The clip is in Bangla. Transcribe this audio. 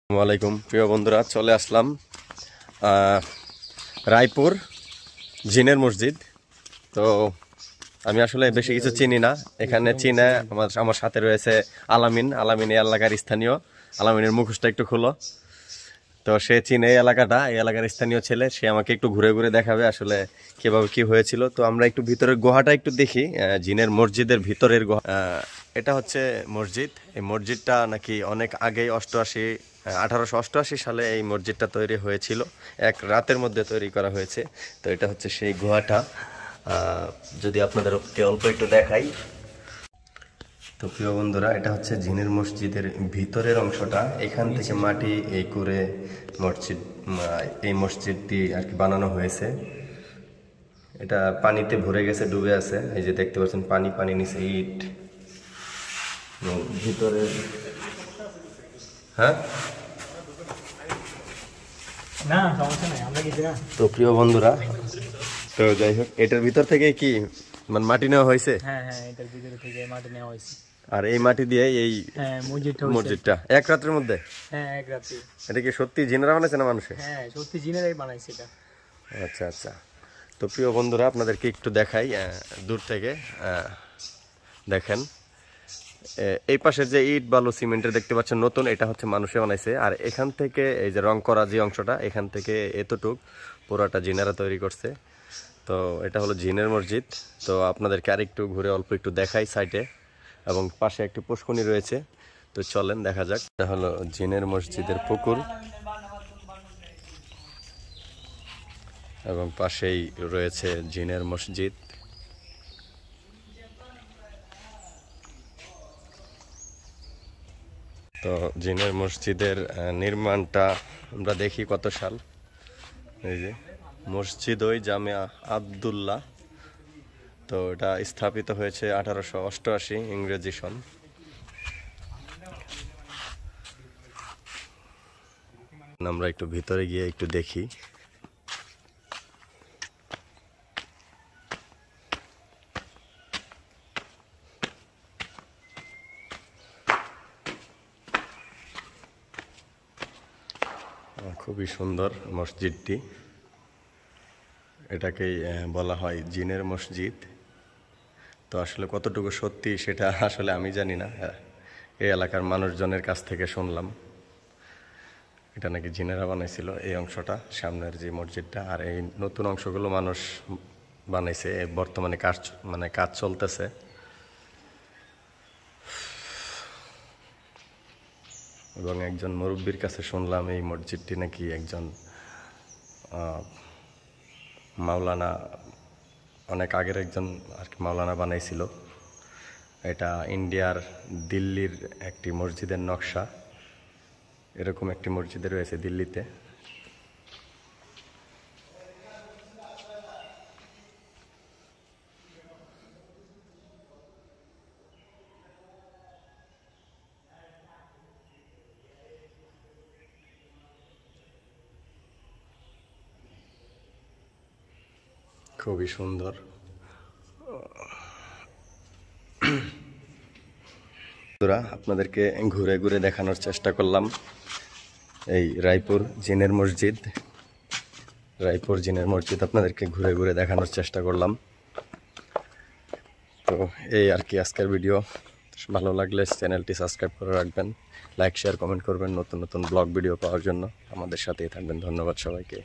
আসসালামাইকুম প্রিয় বন্ধুরা, চলে আসলাম রায়পুর জিনের মসজিদ। তো আমি আসলে বেশি কিছু চিনি না, এখানে চিনে আমার সাথে রয়েছে আলামিন এই এলাকার স্থানীয়। আলামিনের মুখোশটা একটু খুলো। তো সে চিনে এই এলাকাটা, এই এলাকার স্থানীয় ছেলে, সে আমাকে একটু ঘুরে ঘুরে দেখাবে আসলে কিভাবে কি হয়েছিল। তো আমরা একটু ভিতরের গুহাটা একটু দেখি, জিনের মসজিদের ভিতরের গুহা। এটা হচ্ছে মসজিদ। এই মসজিদটা নাকি অনেক আগেই 1888 সালে এই মসজিদটা তৈরি হয়েছিল, এক রাতের মধ্যে তৈরি করা হয়েছে। তো এটা হচ্ছে সেই গুহাটা। যদি আপনাদেরকে অল্প একটু দেখাই। তো প্রিয় বন্ধুরা, এটা হচ্ছে জিনের মসজিদের ভিতরের অংশটা। এখান থেকে মাটি এই করে এই মসজিদটি আর কি বানানো হয়েছে। এটা পানিতে ভরে গেছে, ডুবে আছে। এই যে দেখতে পাচ্ছেন পানি নিচে ইট ভিতরে। হ্যাঁ, তো প্রিয় বন্ধুরা, তো যাই হোক, এটার ভিতর থেকে কি মানে মাটি নেওয়া হয়েছে? হ্যাঁ, এটার ভিতরে থেকে মাটি নেওয়া হয়েছে। আর এই মাটি দিয়ে এই মসজিদটা এক রাতের মধ্যে? হ্যাঁ, এক রাতে। এটা কি সত্যি জিনেরা বানাইছে না মানুষে? হ্যাঁ, সত্যি জিনেরাই বানাইছে এটা। আচ্ছা আচ্ছা। তো প্রিয় বন্ধুরা, আপনাদেরকে একটু দেখাই দূর থেকে। দেখেন এই পাশের যে ইট বালু সিমেন্টের দেখতে পাচ্ছেন নতুন, এটা হচ্ছে মানুষে বানাইছে। আর এখান থেকে এই যে রং করা যে অংশটা, এখান থেকে এতটুক পুরাটা জিনেরা তৈরি করছে। তো এটা হলো জিনের মসজিদ। তো আপনাদেরকে আরেকটু ঘুরে অল্প একটু দেখাই সাইডে, এবং পাশে একটি পুষ্করণী রয়েছে। তো চলেন দেখা যাক। এটা হলো জিনের মসজিদের পুকুর, এবং পাশেই রয়েছে জিনের মসজিদ। তো জিনের মসজিদের নির্মাণটা আমরা দেখি কত সাল। এই যে মসজিদ ওই জামিয়া আবদুল্লাহ। তো এটা স্থাপিত হয়েছে 1888 ইংরেজি সন। আমরা একটু ভিতরে গিয়ে একটু দেখি। খুবই সুন্দর মসজিদটি। এটাকেই বলা হয় জিনের মসজিদ। তো আসলে কতটুকু সত্যি সেটা আসলে আমি জানি না, এই এলাকার মানুষজনের কাছ থেকে শুনলাম এটা নাকি জিনেরা বানাইছিল এই অংশটা, সামনের যে মসজিদটা। আর এই নতুন অংশগুলো মানুষ বানাইছে, বর্তমানে কাজ চলতেছে। এবং একজন মুরব্বীর কাছে শুনলাম এই মসজিদটি নাকি একজন মাওলানা, অনেক আগের একজন আর কি মাওলানা বানাইছিল। এটা ইন্ডিয়ার দিল্লির একটি মসজিদের নকশা। এরকম একটি মসজিদে রয়েছে দিল্লিতে। খুবই সুন্দর। আপনাদেরকে ঘুরে ঘুরে দেখানোর চেষ্টা করলাম এই রায়পুর জিনের মসজিদ। আপনাদেরকে ঘুরে ঘুরে দেখানোর চেষ্টা করলাম। তো এই আর কি আজকের ভিডিও। ভালো লাগলে চ্যানেলটি সাবস্ক্রাইব করে রাখবেন, লাইক শেয়ার কমেন্ট করবেন। নতুন নতুন ব্লগ ভিডিও পাওয়ার জন্য আমাদের সাথেই থাকবেন। ধন্যবাদ সবাইকে।